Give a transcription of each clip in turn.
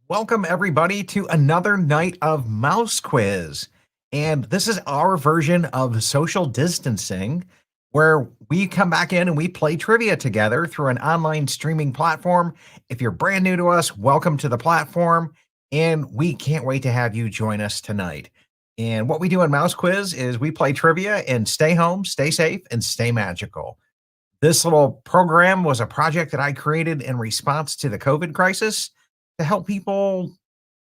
Welcome, everybody, to another night of Mouse Quiz. And this is our version of social distancing, where we come back in and we play trivia together through an online streaming platform. If you're brand new to us, welcome to the platform. And we can't wait to have you join us tonight. And what we do in Mouse Quiz is we play trivia and stay home, stay safe, and stay magical. This little program was a project that I created in response to the COVID crisis to help people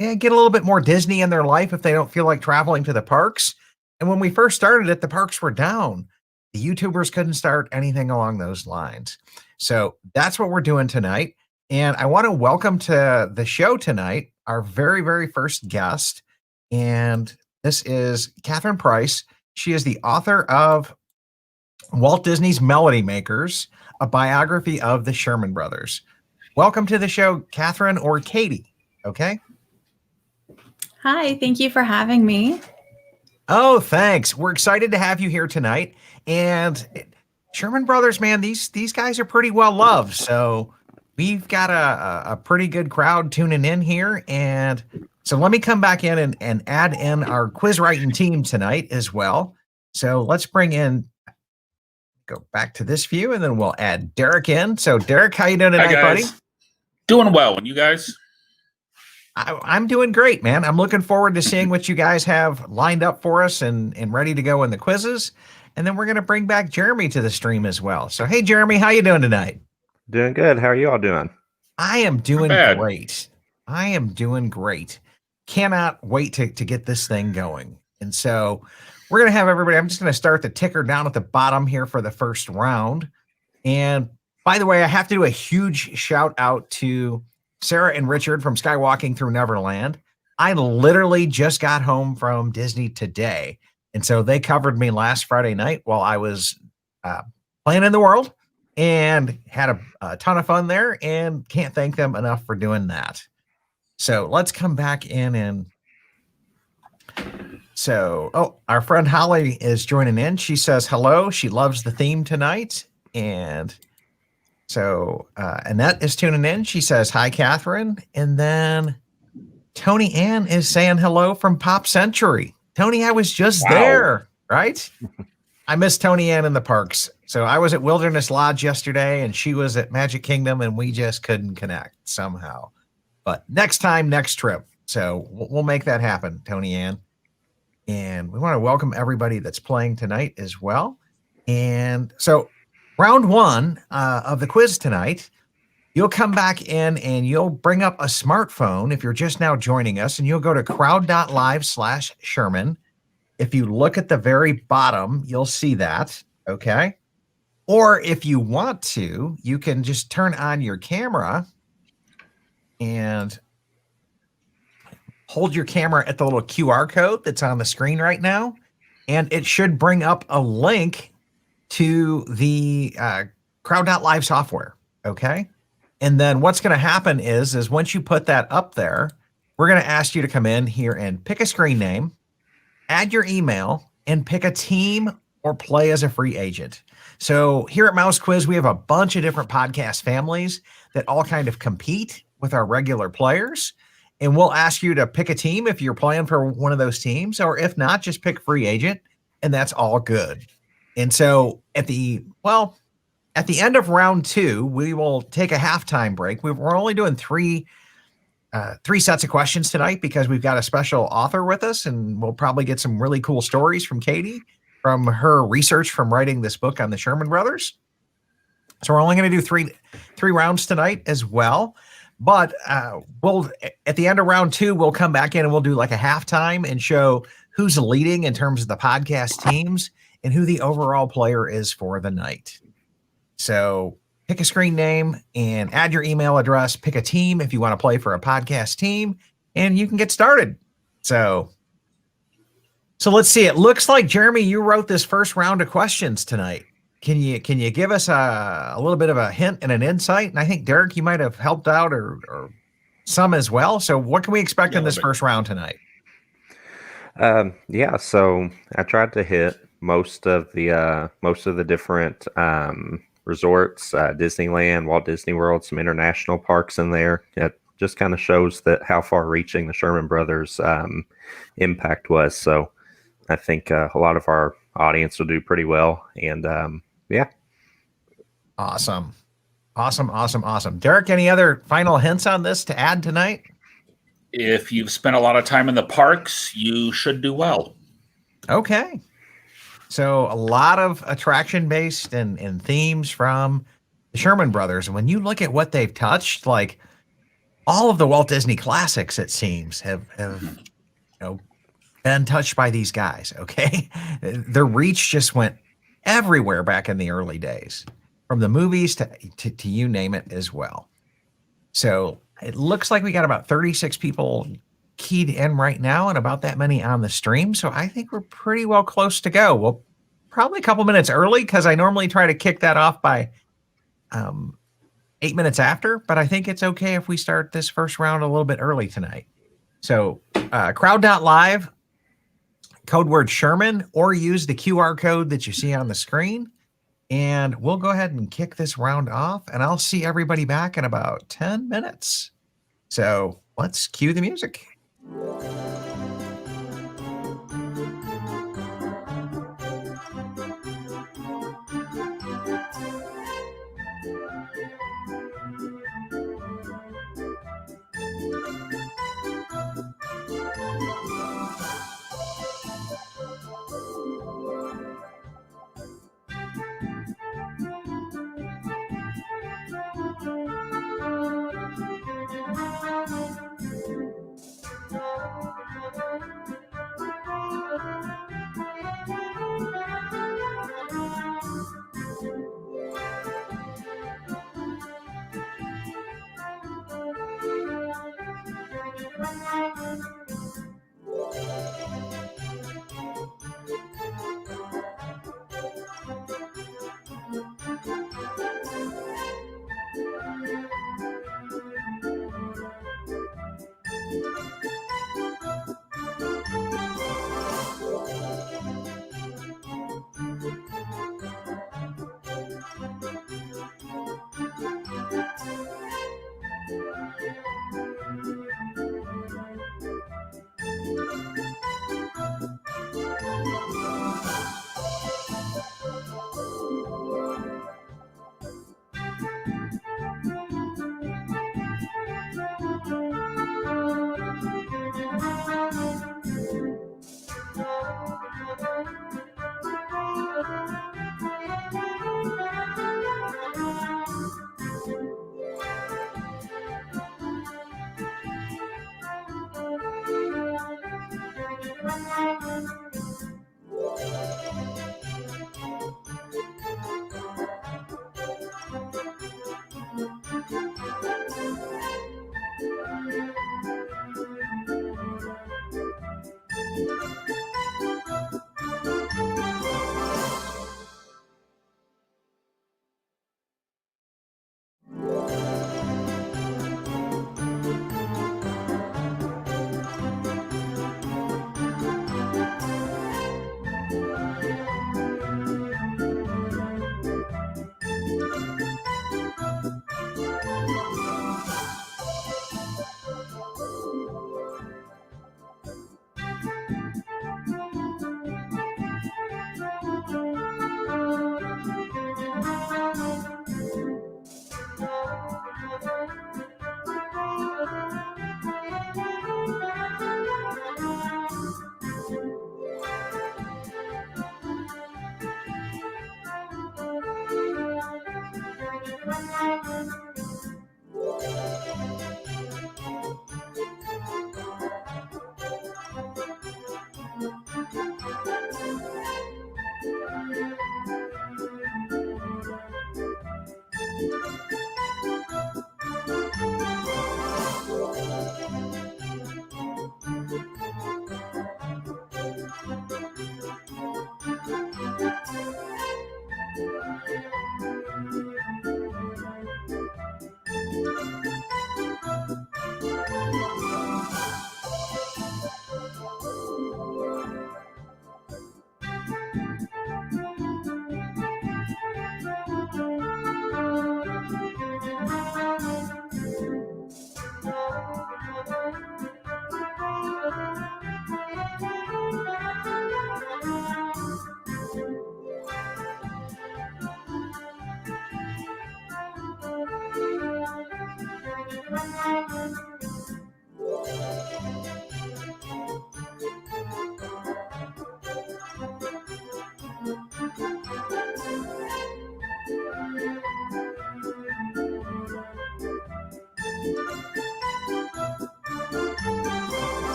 get a little bit more Disney in their life if they don't feel like traveling to the parks. And when we first started it, the parks were down. The YouTubers couldn't start anything along those lines. So that's what we're doing tonight. And I want to welcome to the show tonight our very, very first guest. And this is Catherine Price. She is the author of Walt Disney's Melody Makers, a biography of the Sherman brothers. Welcome to the show, Catherine, or Katie, okay? Hi, thank you for having me. Oh, thanks. We're excited to have you here tonight. And Sherman brothers, man, these guys are pretty well loved. So we've got a pretty good crowd tuning in here. And so let me come back in and add in our quiz writing team tonight as well. So let's go back to this view, and then we'll add Derek in. So Derek, how you doing tonight, buddy? Doing well. And you guys? I'm doing great, man. I'm looking forward to seeing what you guys have lined up for us and ready to go in the quizzes. And then we're going to bring back Jeremy to the stream as well. So, hey, Jeremy, how you doing tonight? Doing good. How are you all doing? I am doing great. I am doing great. Cannot wait to get this thing going. And so we're going to have everybody. I'm just going to start the ticker down at the bottom here for the first round. And by the way, I have to do a huge shout out to Sarah and Richard from Skywalking Through Neverland. I literally just got home from Disney today. And so they covered me last Friday night while I was playing in the world and had a ton of fun there, and can't thank them enough for doing that. So let's come back in and our friend Holly is joining in. She says hello. She loves the theme tonight. And so Annette is tuning in. She says, hi, Catherine. And then Tony Ann is saying hello from Pop Century. Tony, I was just there, right? I miss Tony Ann in the parks. So I was at Wilderness Lodge yesterday, and she was at Magic Kingdom, and we just couldn't connect somehow. But next time, next trip. So we'll make that happen, Tony Ann. And we want to welcome everybody that's playing tonight as well. And so round one of the quiz tonight, you'll come back in and you'll bring up a smartphone if you're just now joining us, and you'll go to crowd.live/Sherman. If you look at the very bottom, you'll see that, okay? Or if you want to, you can just turn on your camera and hold your camera at the little QR code that's on the screen right now, and it should bring up a link to the crowd.live software, okay? And then what's going to happen is once you put that up there, we're going to ask you to come in here and pick a screen name, add your email, and pick a team or play as a free agent. So here at Mouse Quiz, we have a bunch of different podcast families that all kind of compete with our regular players. And we'll ask you to pick a team if you're playing for one of those teams, or if not, just pick free agent, and that's all good. And so at the end of round two, we will take a halftime break. We're only doing three sets of questions tonight because we've got a special author with us, and we'll probably get some really cool stories from Katie from her research from writing this book on the Sherman brothers. So we're only going to do three rounds tonight as well. But we'll at the end of round two, we'll come back in and we'll do like a halftime and show who's leading in terms of the podcast teams and who the overall player is for the night. So pick a screen name and add your email address, pick a team if you want to play for a podcast team, and you can get started. So let's see. It looks like, Jeremy, you wrote this first round of questions tonight. Can you give us a little bit of a hint and an insight? And I think, Derek, you might have helped out or some as well. So what can we expect in this first round tonight? So I tried to hit most of the different resorts, Disneyland, Walt Disney World, some international parks in there. just kind of shows that how far-reaching the Sherman Brothers impact was. So I think a lot of our audience will do pretty well. And yeah. Awesome. Derek, any other final hints on this to add tonight? If you've spent a lot of time in the parks, you should do well. Okay. So a lot of attraction-based and themes from the Sherman Brothers. And when you look at what they've touched, like all of the Walt Disney classics, it seems, have been touched by these guys, okay? Their reach just went everywhere back in the early days, from the movies to you name it as well. So it looks like we got about 36 people keyed in right now and about that many on the stream. So I think we're pretty well close to go. Well, probably a couple minutes early because I normally try to kick that off by 8 minutes after, but I think it's okay if we start this first round a little bit early tonight. So crowd.live, code word Sherman, or use the QR code that you see on the screen. And we'll go ahead and kick this round off, and I'll see everybody back in about 10 minutes. So let's cue the music.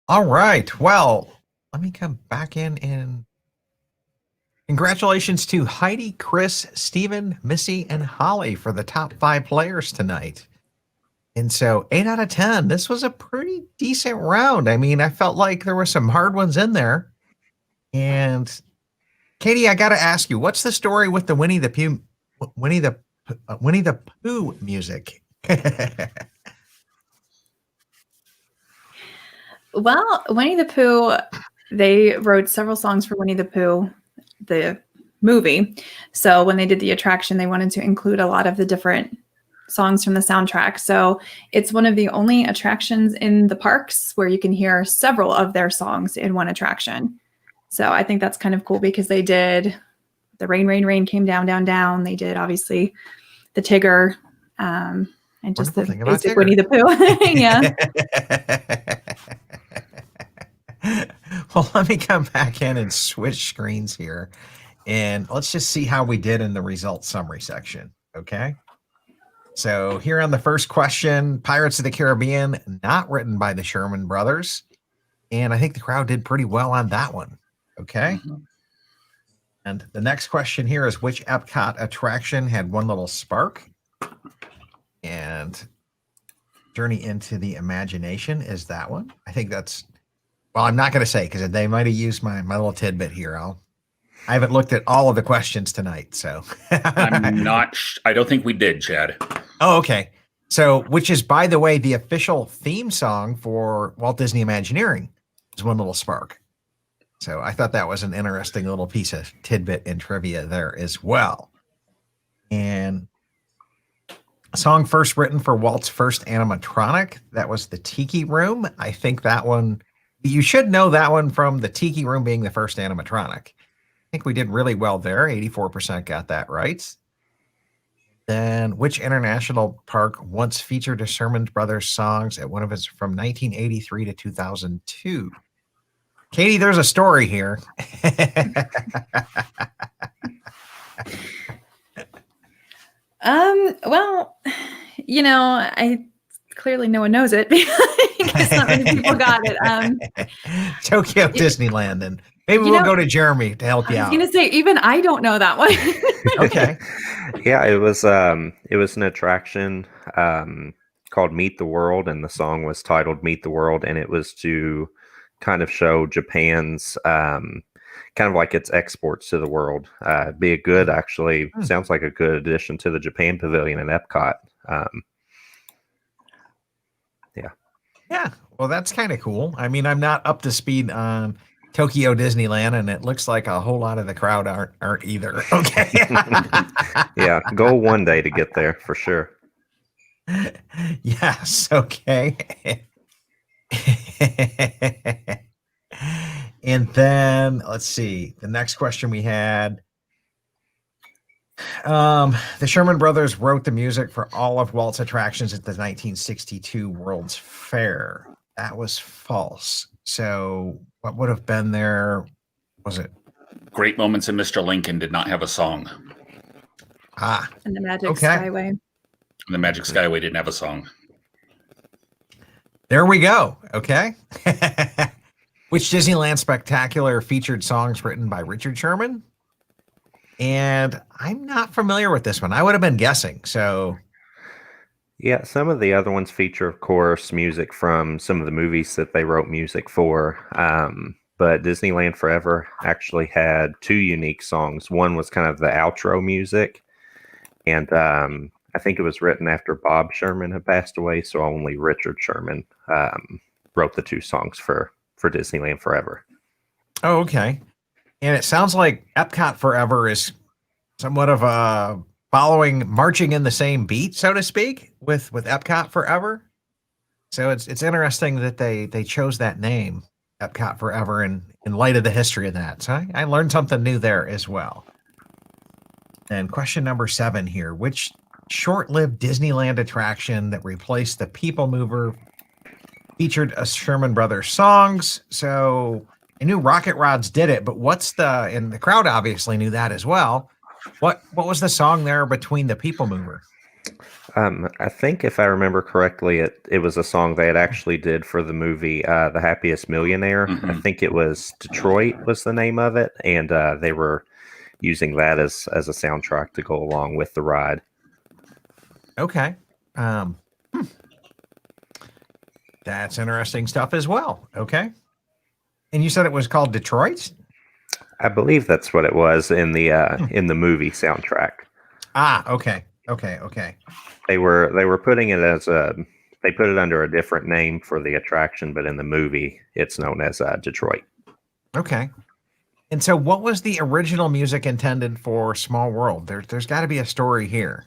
All right. Well, let me come back in and congratulations to Heidi, Chris, Stephen, Missy, and Holly for the top 5 players tonight. And so 8 out of 10, this was a pretty decent round. I mean, I felt like there were some hard ones in there. And Katie, I got to ask you, what's the story with the Winnie the Pooh music? Well, Winnie the Pooh, they wrote several songs for Winnie the Pooh, the movie. So when they did the attraction, they wanted to include a lot of the different songs from the soundtrack. So it's one of the only attractions in the parks where you can hear several of their songs in one attraction. So I think that's kind of cool because they did the Rain, Rain, Rain came down, down, down. They did obviously the Tigger and just the basic Winnie the Pooh. Yeah. Well, let me come back in and switch screens here. And let's just see how we did in the results summary section. Okay. So here on the first question, Pirates of the Caribbean, not written by the Sherman brothers. And I think the crowd did pretty well on that one. Okay. Mm-hmm. And the next question here is, which Epcot attraction had one little spark? And Journey into the Imagination is that one. I think that's, well, I'm not going to say because they might have used my little tidbit here. I haven't looked at all of the questions tonight, so. I don't think we did, Chad. Oh, okay. So, which is, by the way, the official theme song for Walt Disney Imagineering is One Little Spark. So I thought that was an interesting little piece of tidbit and trivia there as well. And a song first written for Walt's first animatronic, that was the Tiki Room. I think that one, you should know that one from the Tiki Room being the first animatronic. I think we did really well there. 84% got that right. Then, which international park once featured a Sherman Brothers songs at one of its from 1983 to 2002? Katie, there's a story here. Well, I clearly no one knows it because not many people got it. Tokyo Disneyland, and maybe we'll go to Jeremy to help you out. I was going to say, even I don't know that one. Okay. Yeah, it was an attraction called Meet the World, and the song was titled Meet the World, and it was to kind of show Japan's kind of like its exports to the world. Be a good, actually, sounds like a good addition to the Japan Pavilion in Epcot. Yeah. Yeah. Well, that's kind of cool. I mean, I'm not up to speed on Tokyo Disneyland, and it looks like a whole lot of the crowd aren't either. Okay. Yeah, goal one day to get there for sure. Yes. Okay. And then let's see. The next question we had. The Sherman Brothers wrote the music for all of Walt's attractions at the 1962 World's Fair. That was false. So what would have been there? Was it? Great Moments in Mr. Lincoln did not have a song. Ah, And the Magic Okay. Skyway. And the Magic Skyway didn't have a song. there we go. Okay. Which Disneyland Spectacular featured songs written by Richard Sherman? And I'm not familiar with this one. I would have been guessing. So, Yeah, some of the other ones feature, of course, music from some of the movies that they wrote music for. But Disneyland Forever actually had two unique songs. One was kind of the outro music, and I think it was written after Bob Sherman had passed away, so only Richard Sherman wrote the two songs for Disneyland Forever. oh, okay. And it sounds like Epcot Forever is somewhat of a marching in the same beat, so to speak, with Epcot Forever. So it's interesting that they chose that name, Epcot Forever, in light of the history of that. So I learned something new there as well. And question number 7 here: which short-lived Disneyland attraction that replaced the People Mover featured a Sherman Brothers songs? So I knew Rocket Rods did it, but and the crowd obviously knew that as well. What was the song there between the People Mover? I think if I remember correctly, it was a song they had actually did for the movie The Happiest Millionaire. I think it was Detroit was the name of it, and they were using that as a soundtrack to go along with the ride. Okay. That's interesting stuff as well. Okay. And you said it was called Detroit? I believe that's what it was in the movie soundtrack. Ah, okay. Okay. They were putting it as they put it under a different name for the attraction, but in the movie it's known as Detroit. Okay. And so what was the original music intended for Small World? There's got to be a story here.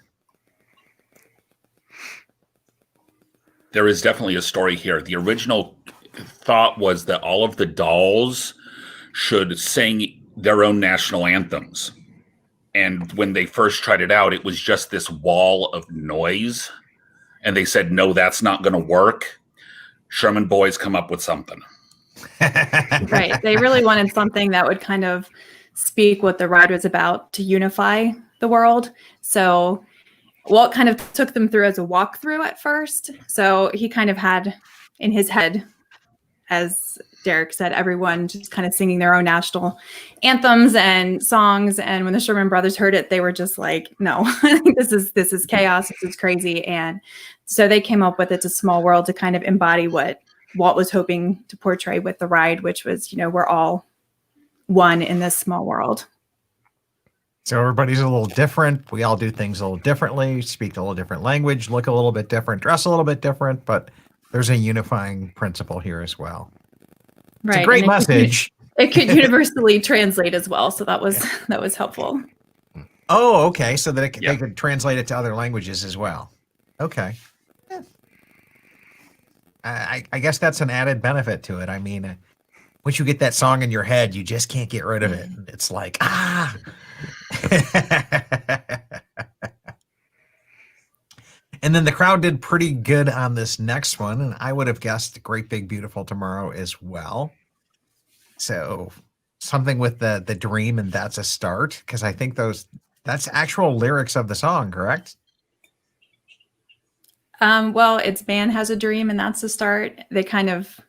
There is definitely a story here. The original thought was that all of the dolls should sing their own national anthems. And when they first tried it out, it was just this wall of noise. And they said, no, that's not going to work. Sherman boys come up with something. Right. They really wanted something that would kind of speak what the ride was about to unify the world. So Walt kind of took them through as a walkthrough at first. So he kind of had in his head, as Derek said, everyone just kind of singing their own national anthems and songs. And when the Sherman Brothers heard it, they were just like, no, this is chaos. This is crazy. And so they came up with It's a Small World to kind of embody what Walt was hoping to portray with the ride, which was, we're all one in this small world. So everybody's a little different. We all do things a little differently, speak a little different language, look a little bit different, dress a little bit different, but there's a unifying principle here as well. It's Right. a great message. It could universally translate as well. So that was helpful. Oh, okay. So that they could translate it to other languages as well. Okay. Yeah. I guess that's an added benefit to it. I mean, once you get that song in your head, you just can't get rid of it. It's like, ah. And then the crowd did pretty good on this next one. And I would have guessed Great Big Beautiful Tomorrow as well. So something with the dream, and that's a start. Because I think that's actual lyrics of the song, correct? Well, it's Man Has a Dream, and that's the start. They kind of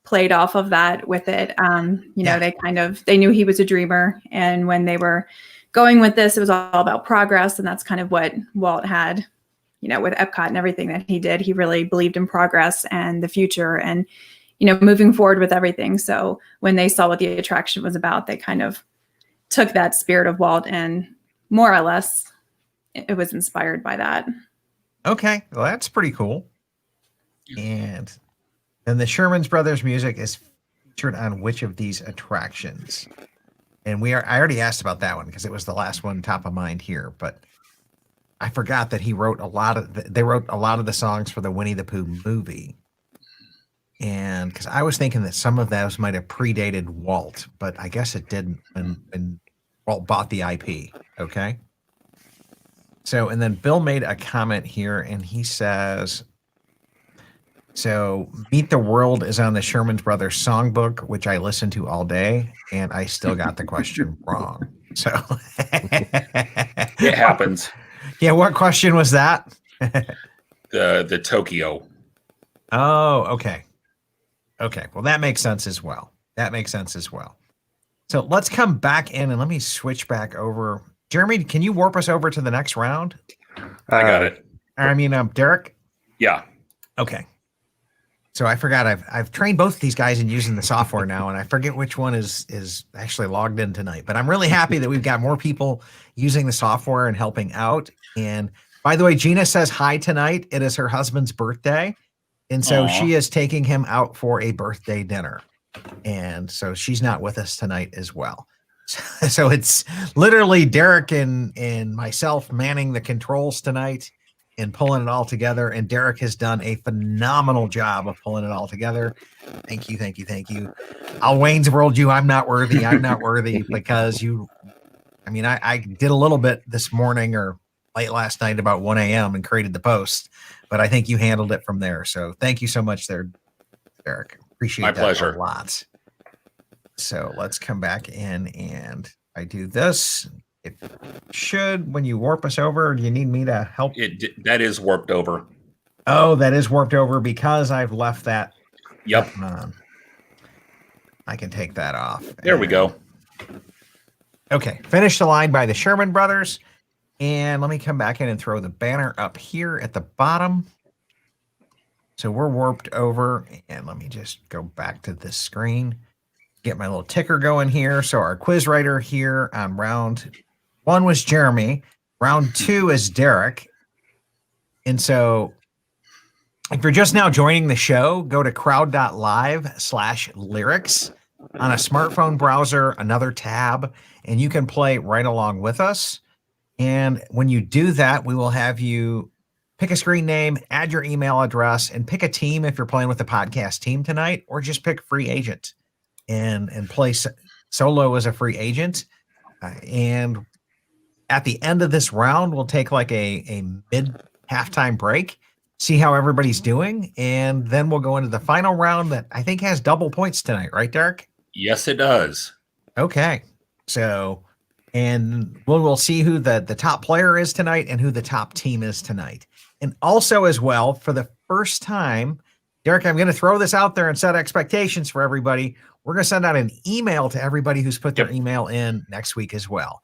played off of that with it. They knew he was a dreamer. And when they were going with this, it was all about progress. And that's kind of what Walt had, with Epcot and everything that he did. He really believed in progress and the future and, moving forward with everything. So when they saw what the attraction was about, they kind of took that spirit of Walt and more or less it was inspired by that. Okay. Well, that's pretty cool. And then the Sherman Brothers music is featured on which of these attractions? And I already asked about that one because it was the last one top of mind here, but I forgot that they wrote a lot of the songs for the Winnie the Pooh movie. And because I was thinking that some of those might have predated Walt, but I guess it didn't when Walt bought the IP. Okay. So, and then Bill made a comment here and he says, so Meet the World is on the Sherman Brothers songbook, which I listen to all day, and I still got the question wrong. So It happens. Yeah, what question was that? The Tokyo. Oh, okay. Okay, well, that makes sense as well. So let's come back in and let me switch back over. Jeremy, can you warp us over to the next round? I got it. I mean, Derek? Yeah. Okay. So I forgot I've trained both of these guys in using the software now, and I forget which one is actually logged in tonight. But I'm really happy that we've got more people using the software and helping out. And by the way, Gina says hi tonight. It is her husband's birthday. And so she is taking him out for a birthday dinner. And so she's not with us tonight as well. So it's literally Derek and myself manning the controls tonight and pulling it all together. And Derek has done a phenomenal job of pulling it all together. Thank you. I'll Wayne's World you. I'm not worthy because I did a little bit this morning or late last night about 1 a.m. and created the post, but I think you handled it from there. So thank you so much there, Derek. Appreciate My that pleasure. a lot. So let's come back in and I do this. It should, when you warp us over, do you need me to help? That is warped over. Oh, that is warped over because I've left that. Yep. On. I can take that off. There we go. Okay. Finish the line by the Sherman Brothers. And let me come back in and throw the banner up here at the bottom. So we're warped over. And let me just go back to this screen. Get my little ticker going here. So our quiz writer here on round 1 was Jeremy. Round 2 is Derek. And so if you're just now joining the show, go to crowd.live/lyrics on a smartphone browser, another tab, and you can play right along with us. And when you do that, we will have you pick a screen name, add your email address, and pick a team if you're playing with the podcast team tonight, or just pick free agent and play solo as a free agent. And at the end of this round, we'll take like a mid halftime break, see how everybody's doing, and then we'll go into the final round that I think has double points tonight, right, Derek? Yes, it does. Okay. So, and we'll see who the top player is tonight and who the top team is tonight. And also as well, for the first time, Derek, I'm going to throw this out there and set expectations for everybody. We're going to send out an email to everybody who's put their email in next week as well.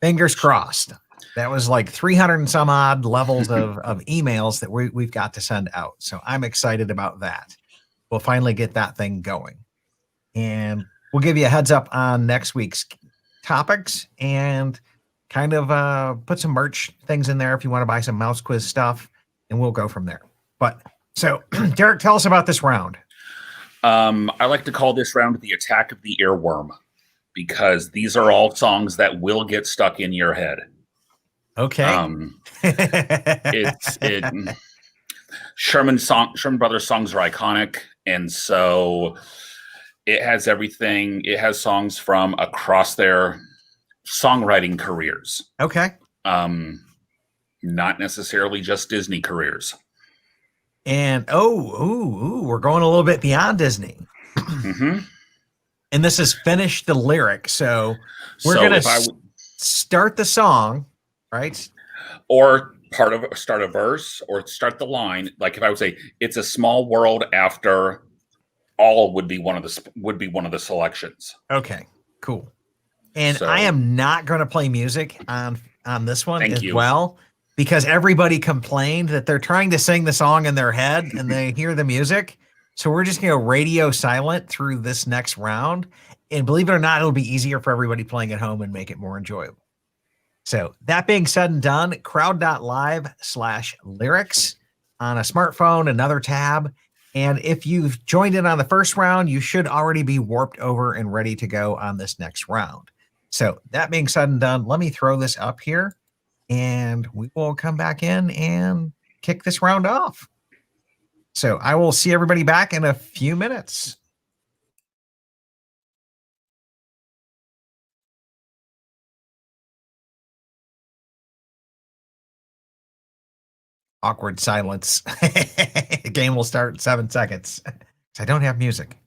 Fingers crossed. That was like 300 and some odd levels of emails that we've got to send out. So I'm excited about that. We'll finally get that thing going. And we'll give you a heads up on next week's topics and kind of put some merch things in there if you want to buy some mouse quiz stuff, and we'll go from there. But so Derek, tell us about this round. I like to call this round the Attack of the Earworm, because these are all songs that will get stuck in your head. Okay. Sherman Brothers songs are iconic, and so it has everything. It has songs from across their songwriting careers. Okay. Not necessarily just Disney careers. And we're going a little bit beyond Disney. Mm-hmm. And this is Finish the Lyric. So we're going to start the song, right? Or start a verse or start the line. Like if I would say, "It's a Small World," after all would be one of the selections. Okay, cool. And I am not going to play music on this one well, because everybody complained that they're trying to sing the song in their head and they hear the music. So we're just going to radio silent through this next round. And believe it or not, it'll be easier for everybody playing at home and make it more enjoyable. So that being said and done, crowd.live/lyrics on a smartphone, another tab, And if you've joined in on the first round, you should already be warped over and ready to go on this next round. So that being said and done, let me throw this up here and we will come back in and kick this round off. So I will see everybody back in a few minutes. Awkward silence. The game will start in 7 seconds. I don't have music.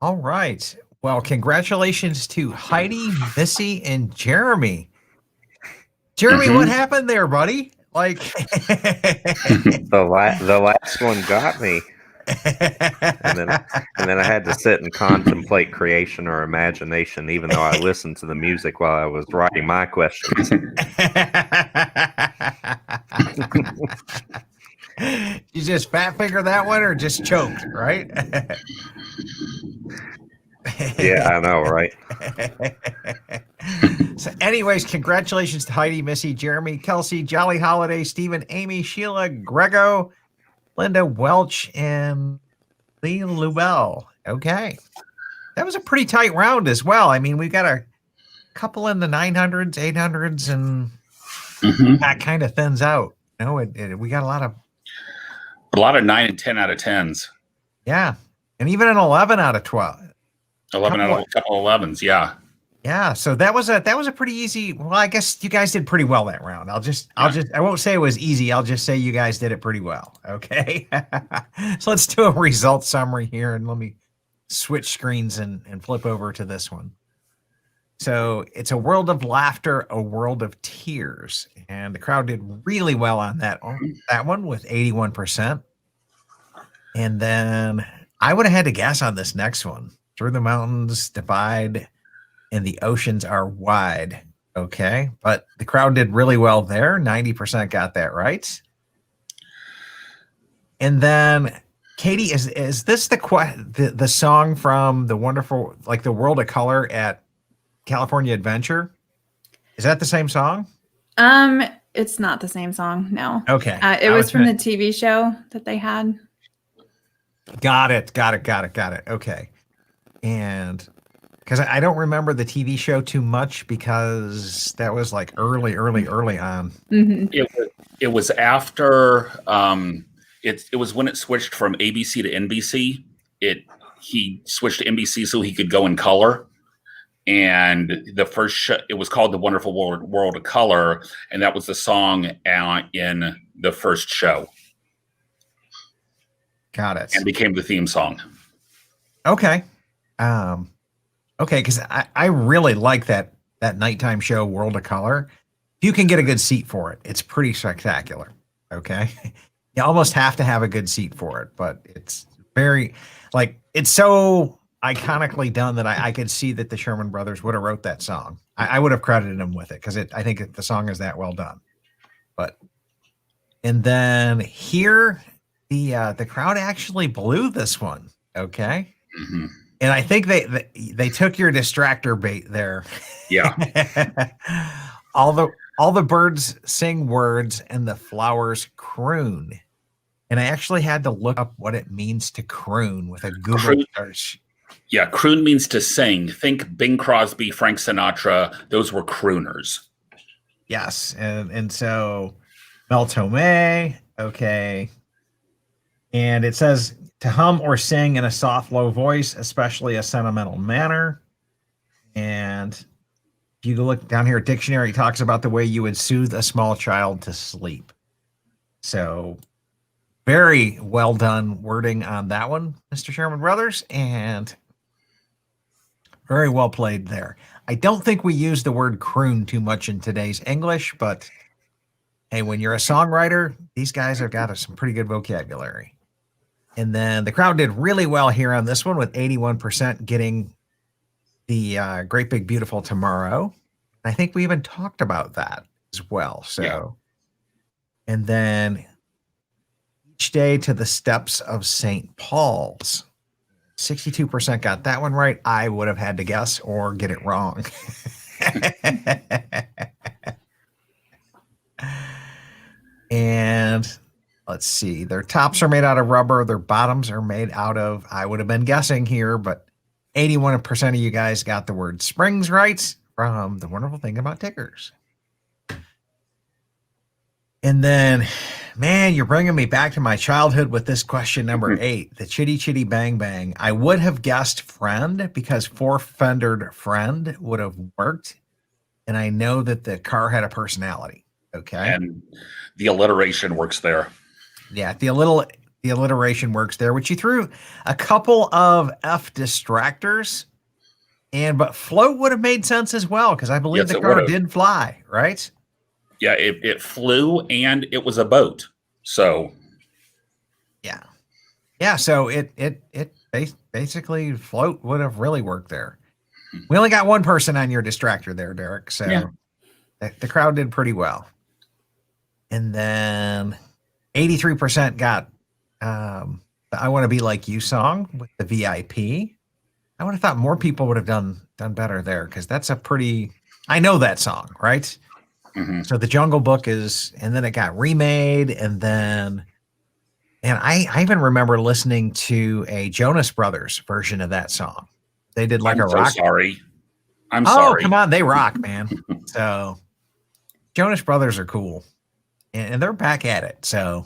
All right. Well, congratulations to Heidi, Missy, and Jeremy. Jeremy, what happened there, buddy? Like The last one got me, and then I had to sit and contemplate creation or imagination, even though I listened to the music while I was writing my questions. You just fat finger that one or just choked, right? Yeah, I know, right? So, anyways, congratulations to Heidi, Missy, Jeremy, Kelsey, Jolly Holiday, Stephen, Amy, Sheila, Grego, Linda, Welch, and Lee Lubell. Okay. That was a pretty tight round as well. I mean, we've got a couple in the 900s, 800s, and that kind of thins out. You know, we got a lot of 9 and 10 out of 10s. Yeah. And even an 11 out of 12. 11 out of a couple of 11s, yeah. Yeah, so that was a pretty easy. Well, I guess you guys did pretty well that round. I won't say it was easy. I'll just say you guys did it pretty well. Okay. So let's do a result summary here, and let me switch screens and flip over to this one. So it's a world of laughter, a world of tears, and the crowd did really well on that one with 81%. And then I would have had to guess on this next one. Through the mountains, divide, and the oceans are wide. Okay. But the crowd did really well there. 90% got that right. And then, Katie, is this the song from the wonderful, like the World of Color at California Adventure? Is that the same song? It's not the same song. No. Okay. It was from the TV show that they had. Got it. Okay. And because I don't remember the TV show too much because that was like early on. Mm-hmm. It was after it was when it switched from ABC to NBC. He switched to NBC so he could go in color. And the first show, it was called The Wonderful World of Color, and that was the song in the first show. Got it. And became the theme song. Okay. Okay, because I really like that nighttime show, World of Color. If you can get a good seat for it, it's pretty spectacular. Okay. You almost have to have a good seat for it, but it's very, like, it's so iconically done that I could see that the Sherman brothers would have wrote that song. I would have credited them with it because I think the song is that well done. And then here, the crowd actually blew this one. Okay. Mm-hmm. And I think they took your distractor bait there. Yeah. All the birds sing words and the flowers croon. And I actually had to look up what it means to croon with a Google search. Yeah, croon means to sing. Think Bing Crosby, Frank Sinatra. Those were crooners. Yes. And so Mel Tomei, okay. And it says to hum or sing in a soft, low voice, especially a sentimental manner. And if you look down here at dictionary, it talks about the way you would soothe a small child to sleep. So very well done wording on that one, Mr. Sherman Brothers, and very well played there. I don't think we use the word croon too much in today's English, but hey, when you're a songwriter, these guys have got some pretty good vocabulary. And then the crowd did really well here on this one with 81% getting the Great Big Beautiful Tomorrow. I think we even talked about that as well. So, yeah. And then each day to the steps of St. Paul's. 62% got that one right. I would have had to guess or get it wrong. And let's see. Their tops are made out of rubber. Their bottoms are made out of, I would have been guessing here, but 81% of you guys got the word springs right from The Wonderful Thing About Tickers. And then, man, you're bringing me back to my childhood with this question number 8, the Chitty Chitty Bang Bang. I would have guessed friend because four-fendered friend would have worked. And I know that the car had a personality. Okay. And the alliteration works there. Yeah. the alliteration works there, which you threw a couple of F distractors, but float would have made sense as well, because I believe Yes, the it car would've. did fly, right? Yeah, it flew and it was a boat. So Yeah, so basically float would have really worked there. We only got one person on your distractor there, Derek. So Yeah. the crowd did pretty well. And then 83% got the I Want to Be Like You song with the VIP. I would have thought more people would have done better there, because that's a pretty, I know that song, right? mhm. So the Jungle Book is, and then it got remade, and I even remember listening to a Jonas Brothers version of that song. They did like I'm a so rock. sorry. I'm Oh, sorry. come on, they rock, man. So Jonas Brothers are cool, and they're back at it. So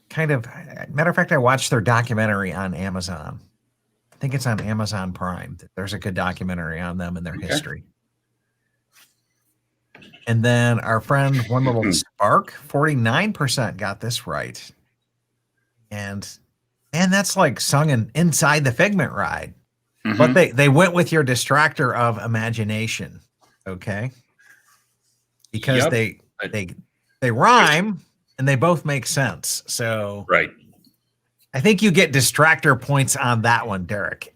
kind of, matter of fact, I watched their documentary on Amazon. I think it's on Amazon Prime. There's a good documentary on them and their history. And then our friend One Little Spark, 49% got this right. And that's like sung inside the Figment ride. Mhm. But they went with your distractor of imagination, okay? Because Yep. they rhyme and they both make sense. So Right. I think you get distractor points on that one, Derek.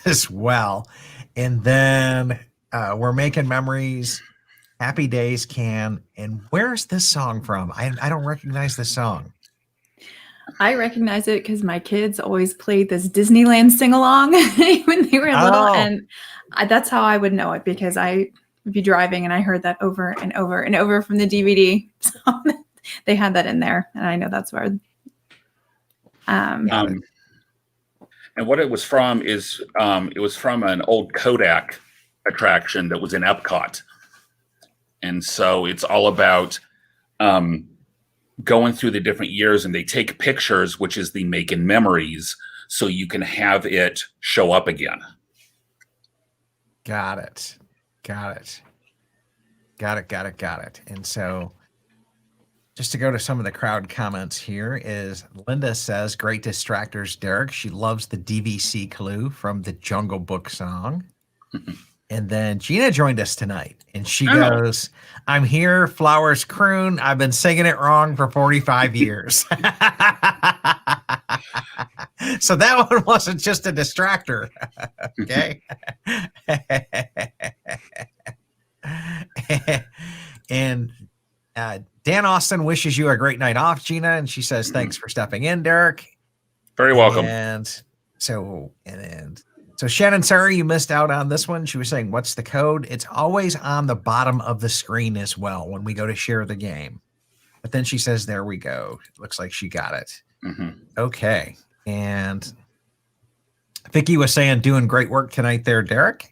As well. And then We're Making Memories, Happy Days Can. And where's this song from? I don't recognize this song. I recognize it because my kids always played this Disneyland sing-along when they were little. Oh. And that's how I would know it, because I would be driving and I heard that over and over and over from the DVD. So they had that in there, and I know that's where. And what it was from is it was from an old Kodak attraction that was in Epcot. And so it's all about going through the different years, and they take pictures, which is the making memories, so you can have it show up again. Got it. And so just to go to some of the crowd comments here is Linda says, great distractors, Derek. She loves the DVC clue from the Jungle Book song. And then Gina joined us tonight, and she goes, I'm here, flowers croon. I've been singing it wrong for 45 years. So that one wasn't just a distractor. Okay. And Dan Austin wishes you a great night off, Gina. And she says, thanks for stepping in, Derek. Very welcome. And so Shannon, sorry you missed out on this one. She was saying, what's the code? It's always on the bottom of the screen as well when we go to share the game. But then she says, there we go. It looks like she got it. Mm-hmm. Okay. And Vicky was saying, doing great work tonight there, Derek.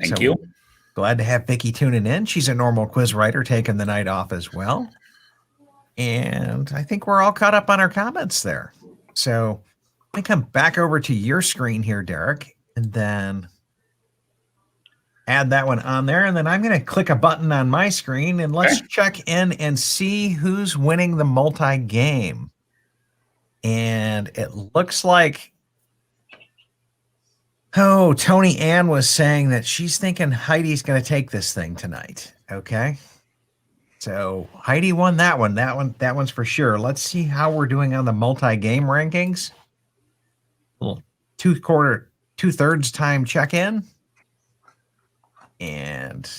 Thank you. Glad to have Vicky tuning in. She's a normal quiz writer taking the night off as well. And I think we're all caught up on our comments there. So let me come back over to your screen here, Derek, and then add that one on there. And then I'm going to click a button on my screen, and let's check in and see who's winning the multi-game. And it looks like, Tony Ann was saying that she's thinking Heidi's going to take this thing tonight. Okay. So Heidi won that one. That one's for sure. Let's see how we're doing on the multi-game rankings. Little two-thirds time check-in. And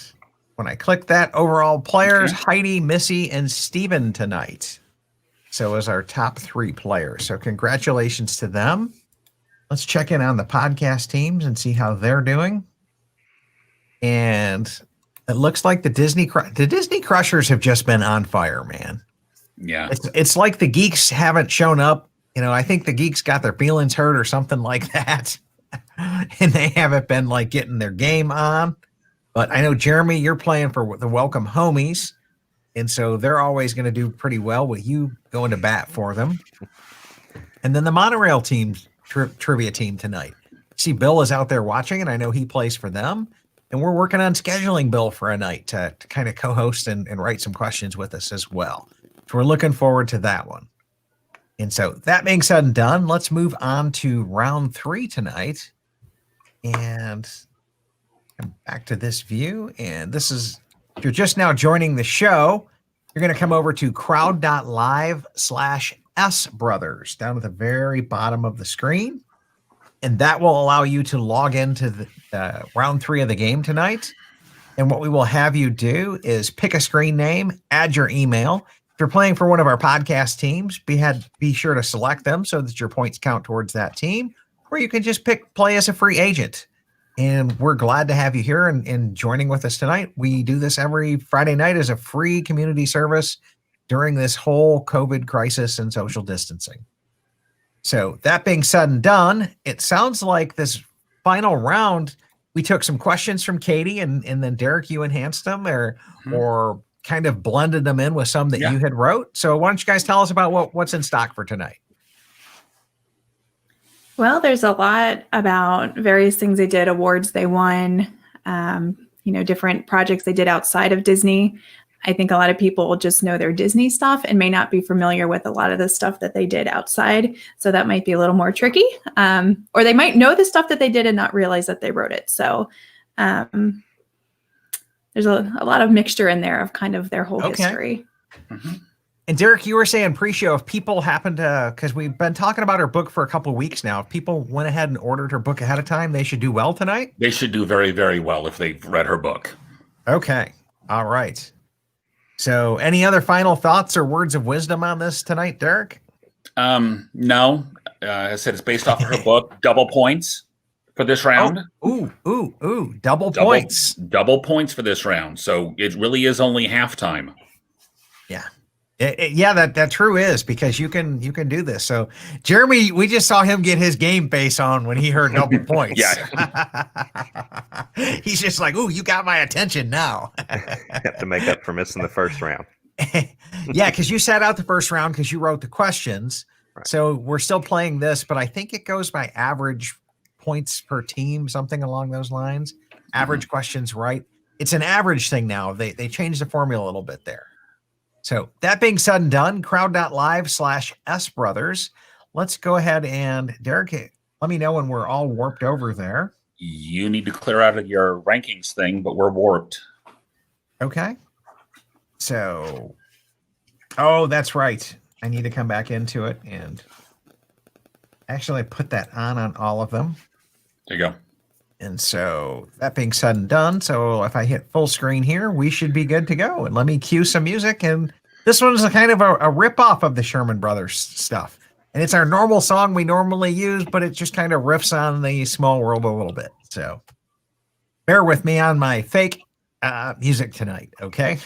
when I click that, overall players, Heidi, Missy, and Steven tonight. So as our top 3 players. So congratulations to them. Let's check in on the podcast teams and see how they're doing. And it looks like the Disney Crushers have just been on fire, man. Yeah. It's like the geeks haven't shown up. I think the geeks got their feelings hurt or something like that. And they haven't been like getting their game on. But I know, Jeremy, you're playing for the Welcome Homies. And so they're always going to do pretty well with you going to bat for them. And then the monorail team, trivia team tonight. see Bill is out there watching, and I know he plays for them. And we're working on scheduling Bill for a night to kind of co-host and write some questions with us as well. So we're looking forward to that one. And so that being said and done, let's move on to round 3 tonight. And come back to this view. And this is, if you're just now joining the show, you're going to come over to crowd.live/sbrothers down at the very bottom of the screen. And that will allow you to log into the round 3 of the game tonight. And what we will have you do is pick a screen name, add your email. If you're playing for one of our podcast teams, be sure to select them so that your points count towards that team. Or you can just play as a free agent. And we're glad to have you here and joining with us tonight. We do this every Friday night as a free community service during this whole COVID crisis and social distancing. So that being said and done, it sounds like this final round, we took some questions from Katie and then Derek, you enhanced them or kind of blended them in with some that you had wrote. So why don't you guys tell us about what's in stock for tonight? Well, there's a lot about various things they did, awards they won, different projects they did outside of Disney. I think a lot of people just know their Disney stuff and may not be familiar with a lot of the stuff that they did outside. So that might be a little more tricky. Or they might know the stuff that they did and not realize that they wrote it. So there's a lot of mixture in there of kind of their whole history. Mm-hmm. And Derek, you were saying pre-show, if people happen to, because we've been talking about her book for a couple of weeks now, if people went ahead and ordered her book ahead of time, they should do well tonight? They should do very, very well if they've read her book. Okay. All right. So any other final thoughts or words of wisdom on this tonight, Derek? No. I said it's based off of her book. Double points for this round. Ooh. Double points. Double points for this round. So it really is only halftime. Yeah. That true is, because you can do this. So Jeremy, we just saw him get his game face on when he heard double points. He's just like, ooh, you got my attention now. Have to make up for missing the first round. Yeah, because you sat out the first round because you wrote the questions. Right. So we're still playing this, but I think it goes by average points per team, something along those lines. Average questions, right? It's an average thing now. They changed the formula a little bit there. So that being said and done, crowd.live/sbrothers. Let's go ahead and Derek, let me know when we're all warped over there. You need to clear out of your rankings thing, but we're warped. Okay. So, oh, that's right. I need to come back into it and actually put that on all of them. There you go. And so that being said and done, so if I hit full screen here, we should be good to go. And let me cue some music. And this one is a kind of a rip-off of the Sherman Brothers stuff. And it's our normal song we normally use, but it just kind of riffs on the Small World a little bit. So bear with me on my fake music tonight, okay?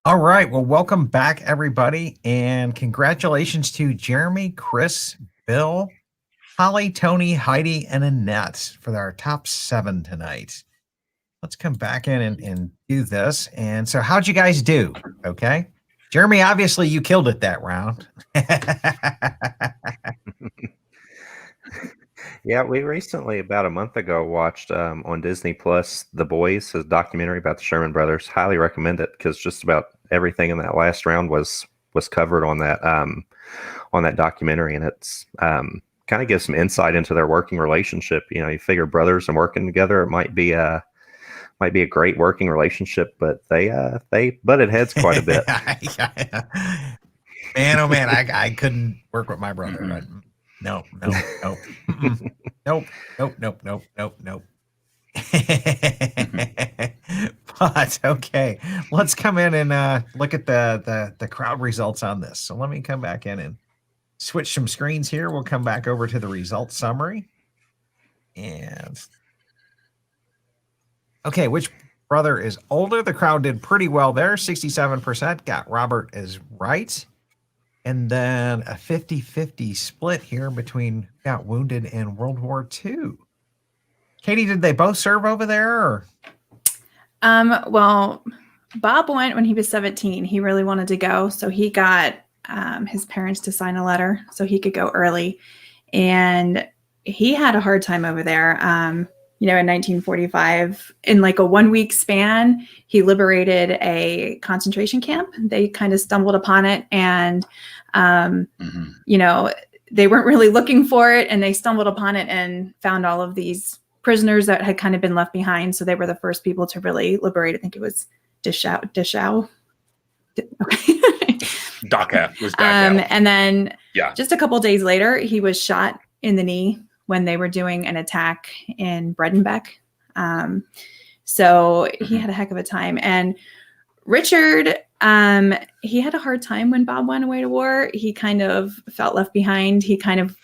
All right. Well, welcome back, everybody. And congratulations to Jeremy, Chris, Bill, Holly, Tony, Heidi, and Annette for our top 7 tonight. Let's come back in and do this. And so how'd you guys do? Okay. Jeremy, obviously you killed it that round. Yeah, we recently, about a month ago, watched on Disney Plus The Boys, a documentary about the Sherman brothers. Highly recommend it because just about everything in that last round was covered on that documentary, and it's kind of gives some insight into their working relationship. You know, you figure brothers and working together, it might be a great working relationship, but they butted heads quite a bit. Man, oh man, I couldn't work with my brother. Mm-hmm. No. Nope. But okay, let's come in and look at the crowd results on this. So let me come back in and switch some screens here. We'll come back over to the results summary. And okay, which brother is older? The crowd did pretty well there. 67% got Robert is right. And then a 50-50 split here between Got Wounded and World War II. Katie, did they both serve over there? Or? Well, Bob went when he was 17. He really wanted to go. So he got his parents to sign a letter so he could go early. And he had a hard time over there. In 1945, in like a 1-week span, he liberated a concentration camp. They kind of stumbled upon it, and they weren't really looking for it, and they stumbled upon it and found all of these prisoners that had kind of been left behind. So they were the first people to really liberate. I think it was Dachau. Dachau was Dachau. And then just a couple of days later, he was shot in the knee when they were doing an attack in Bredenbeck. So he had a heck of a time. And Richard, he had a hard time when Bob went away to war. He kind of felt left behind. He kind of,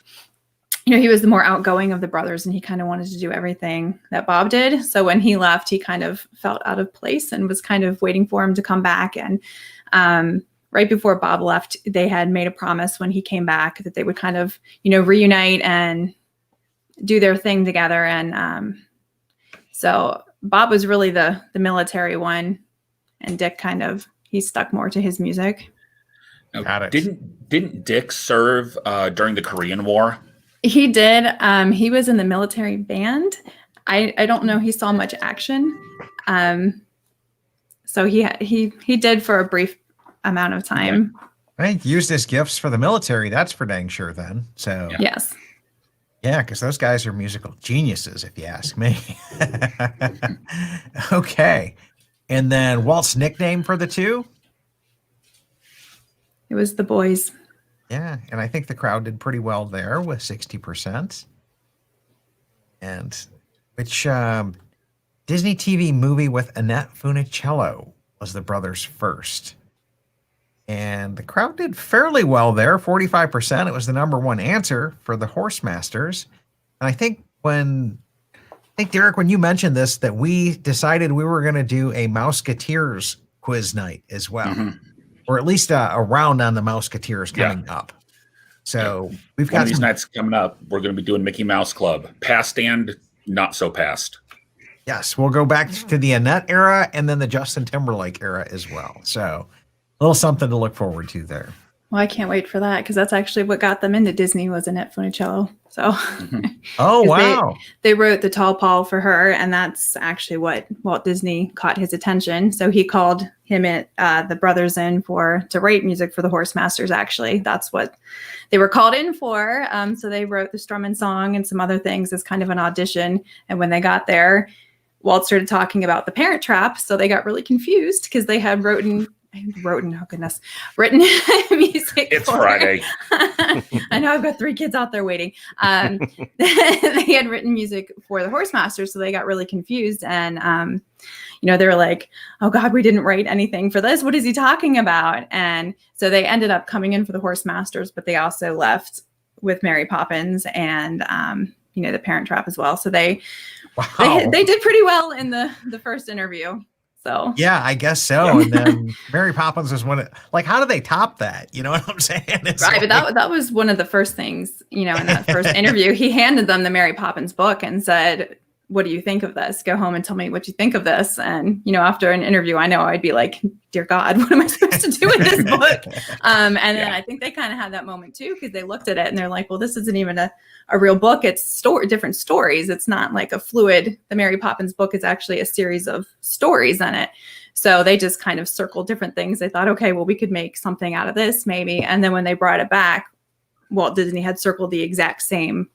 he was the more outgoing of the brothers, and he kind of wanted to do everything that Bob did. So when he left, he kind of felt out of place and was kind of waiting for him to come back. And right before Bob left, they had made a promise when he came back that they would kind of, reunite and do their thing together. And so Bob was really the military one, and Dick he stuck more to his music. Now, didn't Dick serve during the Korean War? He did. He was in the military band. I don't know he saw much action. So he did for a brief amount of time. I think used his gifts for the military. That's for dang sure then. So yes. Yeah, because those guys are musical geniuses, if you ask me. Okay. And then Walt's nickname for the two? It was The Boys. Yeah, and I think the crowd did pretty well there with 60%. And which Disney TV movie with Annette Funicello was the brothers' first? And the crowd did fairly well there, 45%. It was the number one answer for the Horse Masters. And I think Derek, when you mentioned this, that we decided we were going to do a Mouseketeers quiz night as well, or at least a round on the Mouseketeers coming up. So we've got one of these nights coming up. We're going to be doing Mickey Mouse Club, past and not so past. Yes, we'll go back to the Annette era and then the Justin Timberlake era as well. So a little something to look forward to there. Well, I can't wait for that because that's actually what got them into Disney was Annette Funicello. So, oh wow, they wrote The Tall Paul for her, and that's actually what Walt Disney caught his attention. So he called the brothers in to write music for the Horse Masters. Actually, that's what they were called in for. So they wrote the Strummin' Song and some other things as kind of an audition. And when they got there, Walt started talking about The Parent Trap, so they got really confused because they had written music. It's Friday. I know I've got 3 kids out there waiting. They had written music for the Horse Masters, so they got really confused. And, they were like, oh God, we didn't write anything for this. What is he talking about? And so they ended up coming in for the Horse Masters, but they also left with Mary Poppins and, The Parent Trap as well. So they did pretty well in the first interview. So Yeah, I guess so. And then Mary Poppins was one of, like, how do they top that? You know what I'm saying? It's right, but like- that was one of the first things, in that first interview. He handed them the Mary Poppins book and said, "What do you think of this? Go home and tell me what you think of this." And after an interview, I know I'd be like, "Dear God, what am I supposed to do with this book?" And then I think they kind of had that moment too, because they looked at it and they're like, "Well, this isn't even a real book. It's different stories. It's not like a fluid. The Mary Poppins book is actually a series of stories in it." So they just kind of circled different things. They thought, okay, well, we could make something out of this maybe. And then when they brought it back, Walt Disney had circled the exact same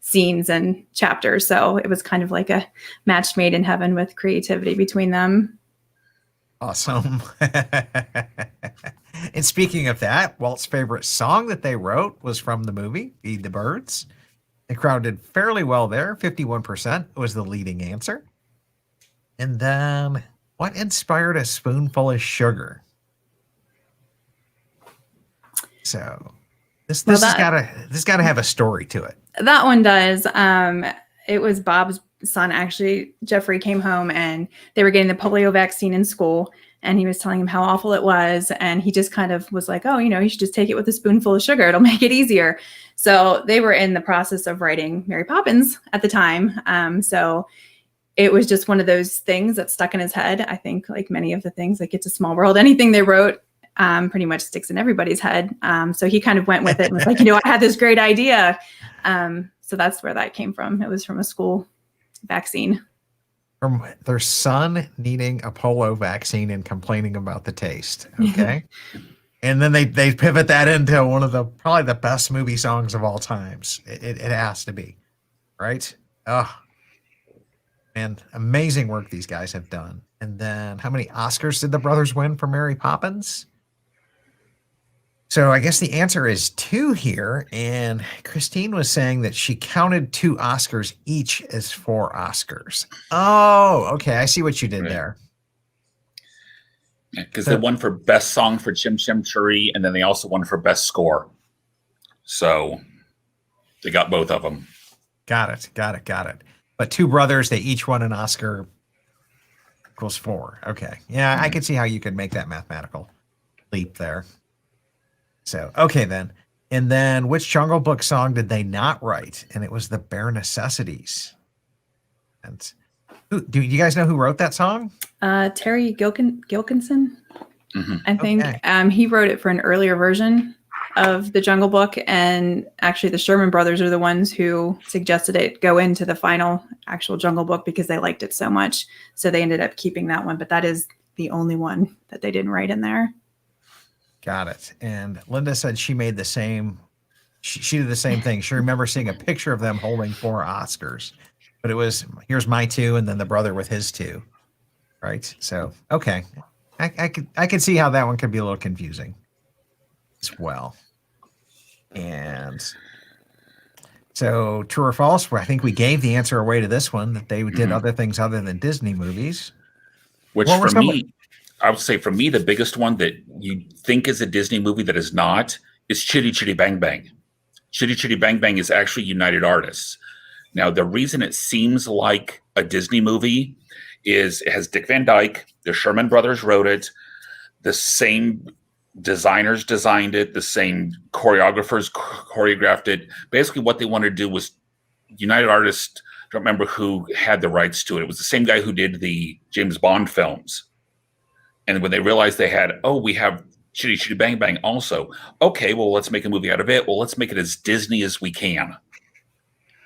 scenes and chapters. So it was kind of like a match made in heaven with creativity between them. Awesome. And speaking of that, Walt's favorite song that they wrote was from the movie Feed the Birds. The crowd did fairly well there. 51% was the leading answer. And then what inspired a spoonful of sugar? So this has gotta have a story to it. That one does. It was Bob's son, actually. Jeffrey came home and they were getting the polio vaccine in school, and he was telling him how awful it was. And he just kind of was like, "Oh, you should just take it with a spoonful of sugar. It'll make it easier." So they were in the process of writing Mary Poppins at the time. So it was just one of those things that stuck in his head. I think like many of the things, like It's a Small World, anything they wrote pretty much sticks in everybody's head. So he kind of went with it and was like, I had this great idea. So that's where that came from. It was from a school vaccine. From their son needing a polio vaccine and complaining about the taste. Okay. And then they pivot that into one of probably the best movie songs of all times. It has to be, right? Oh, man, amazing work these guys have done. And then how many Oscars did the brothers win for Mary Poppins? So I guess the answer is 2 here. And Christine was saying that she counted 2 Oscars each as 4 Oscars. Oh, okay. I see what you did there. Because they won for best song for Chim Chim Cheree, and then they also won for best score. So they got both of them. Got it. But 2 brothers, they each won an Oscar equals 4. Okay. Yeah, I can see how you could make that mathematical leap there. So, okay then. And then which Jungle Book song did they not write? And it was The Bare Necessities. And do you guys know who wrote that song? Terry Gilkinson, I think. Okay. He wrote it for an earlier version of the Jungle Book, and actually the Sherman brothers are the ones who suggested it go into the final actual Jungle Book because they liked it so much. So they ended up keeping that one, but that is the only one that they didn't write in there. Got it. And Linda said she made the same. She did the same thing. She remembers seeing a picture of them holding 4 Oscars, but it was here's my 2, and then the brother with his 2, right? So okay, I could see how that one could be a little confusing as well. And so true or false? I think we gave the answer away to this one that they did other things other than Disney movies. Which for me, I would say for me, the biggest one that you think is a Disney movie that is not is Chitty Chitty Bang Bang. Chitty Chitty Bang Bang is actually United Artists. Now, the reason it seems like a Disney movie is it has Dick Van Dyke, the Sherman brothers wrote it, the same designers designed it, the same choreographers choreographed it. Basically, what they wanted to do was United Artists, I don't remember who had the rights to it. It was the same guy who did the James Bond films. And when they realized they had, we have Chitty Chitty Bang Bang also. Okay, well, let's make a movie out of it. Well, let's make it as Disney as we can.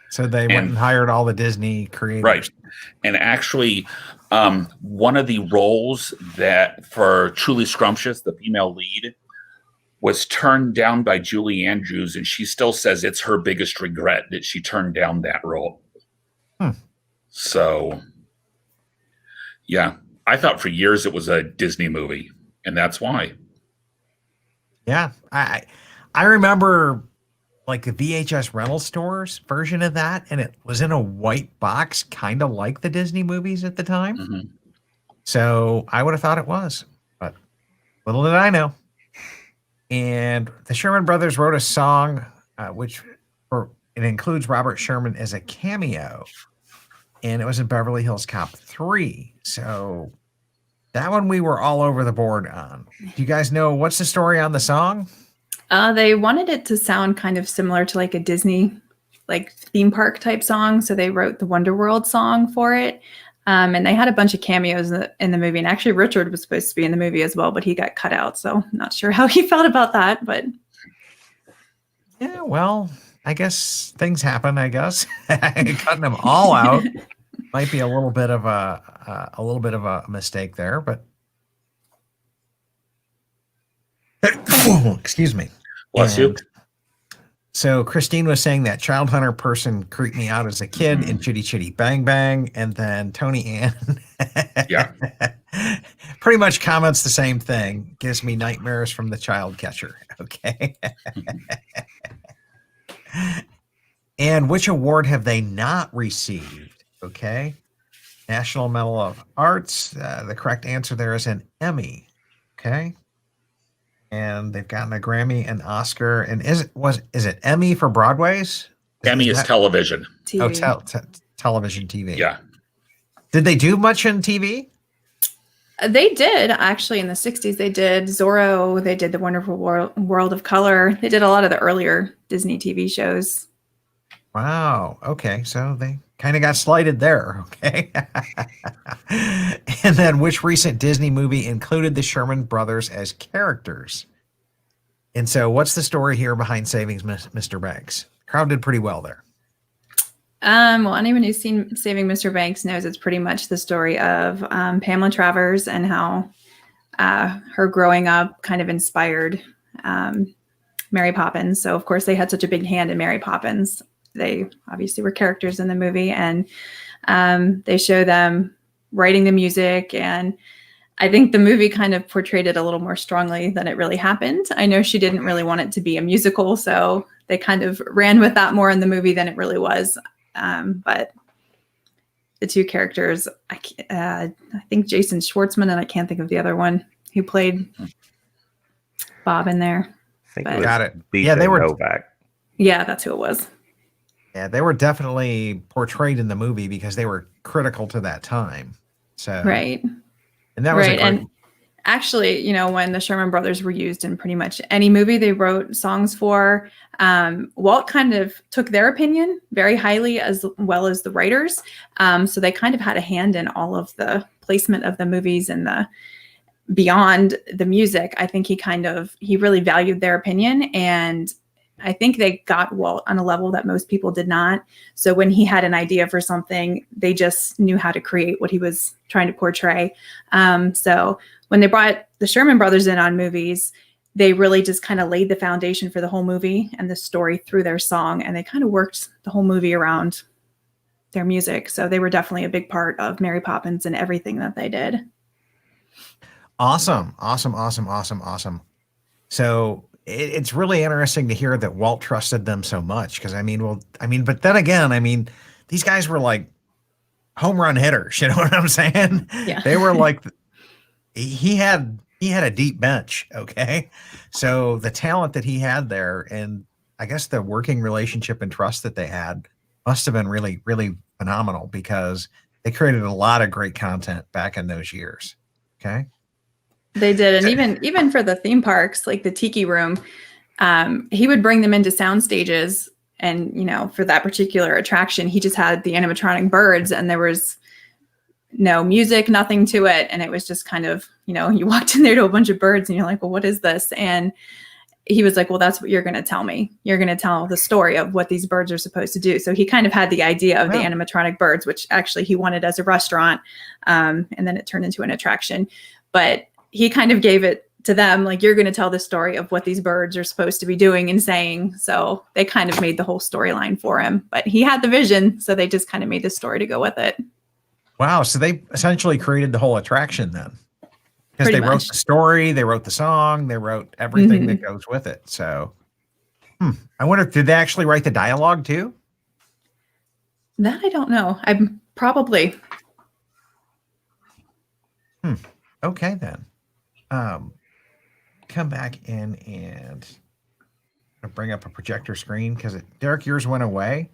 So they went and hired all the Disney creators. Right. And actually, one of the roles that for Truly Scrumptious, the female lead, was turned down by Julie Andrews, and she still says it's her biggest regret that she turned down that role. So, yeah. I thought for years it was a Disney movie, and that's why. Yeah. I remember like the VHS rental stores version of that, and it was in a white box, kind of like the Disney movies at the time. So I would have thought it was, but little did I know. And the Sherman brothers wrote a song, it includes Robert Sherman as a cameo, and it was in Beverly Hills Cop 3. So That one we were all over the board on. Do you guys know what's the story on the song? They wanted it to sound kind of similar to like a Disney like theme park type song, so they wrote the Wonder World song for it. And they had a bunch of cameos in the movie, and actually Richard was supposed to be in the movie as well, but he got cut out, so I'm not sure how he felt about that. But yeah, well, I guess things happen. I guess cutting them all out might be a little bit of a mistake there, but excuse me. Bless you. So Christine was saying that Child Hunter person creeped me out as a kid in Chitty Chitty Bang Bang, and then Tony Ann Yeah. pretty much comments the same thing. Gives me nightmares from the child catcher. Okay. And which award have they not received? Okay. National Medal of Arts. The correct answer there is an Emmy. Okay. And they've gotten a Grammy, an Oscar, and is it Emmy for Broadway's? Emmy is television. TV. Oh, television TV. Yeah. Did they do much in TV? They did actually in the 60s. They did Zorro. They did The Wonderful World of Color. They did a lot of the earlier Disney TV shows. Wow. Okay. So they kind of got slighted there. Okay. And then which recent Disney movie included the Sherman brothers as characters? And so what's the story here behind Saving Mr. Banks? Crowd did pretty well there. Well, anyone who's seen Saving Mr. Banks knows it's pretty much the story of Pamela Travers and how her growing up kind of inspired Mary Poppins. So, of course, they had such a big hand in Mary Poppins. They obviously were characters in the movie, and they show them writing the music. And I think the movie kind of portrayed it a little more strongly than it really happened. I know she didn't really want it to be a musical, so they kind of ran with that more in the movie than it really was. But the two characters, I think Jason Schwartzman, and I can't think of the other one who played Bob in there. I think But- it was Got it. BJ Yeah, they were- Novak. Yeah, that's who it was. Yeah, they were definitely portrayed in the movie because they were critical to that time. So Right. and that was Right. a great, And actually, you know, when the Sherman brothers were used in pretty much any movie they wrote songs for, Walt kind of took their opinion very highly as well as the writers. So they kind of had a hand in all of the placement of the movies and the beyond the music. I think he really valued their opinion, and I think they got Walt on a level that most people did not. So when he had an idea for something, they just knew how to create what he was trying to portray. So when they brought the Sherman brothers in on movies, they really just kind of laid the foundation for the whole movie and the story through their song. And they kind of worked the whole movie around their music. So they were definitely a big part of Mary Poppins and everything that they did. awesome. So it's really interesting to hear that Walt trusted them so much because but then again, these guys were like home run hitters. You know what I'm saying? Yeah. They were like, he had a deep bench. Okay, so the talent that he had there, and I guess the working relationship and trust that they had must have been really, really phenomenal because they created a lot of great content back in those years. Okay. They did. And even for the theme parks, like the Tiki Room, he would bring them into sound stages. And, you know, for that particular attraction, he just had the animatronic birds and there was no music, nothing to it. And it was just kind of, you know, you walked in there to a bunch of birds and you're like, well, what is this? And he was like, well, that's what you're going to tell me. You're going to tell the story of what these birds are supposed to do. So he kind of had the idea of the animatronic birds, which actually he wanted as a restaurant. And then it turned into an attraction. But he kind of gave it to them, like, you're going to tell the story of what these birds are supposed to be doing and saying. So they kind of made the whole storyline for him. But he had the vision, so they just kind of made the story to go with it. Wow. So they essentially created the whole attraction then. Because they wrote the story, they wrote the song, they wrote everything that goes with it. So I wonder, did they actually write the dialogue too? That I don't know. I'm probably. Okay, then. Come back in and bring up a projector screen because Derek, yours went away.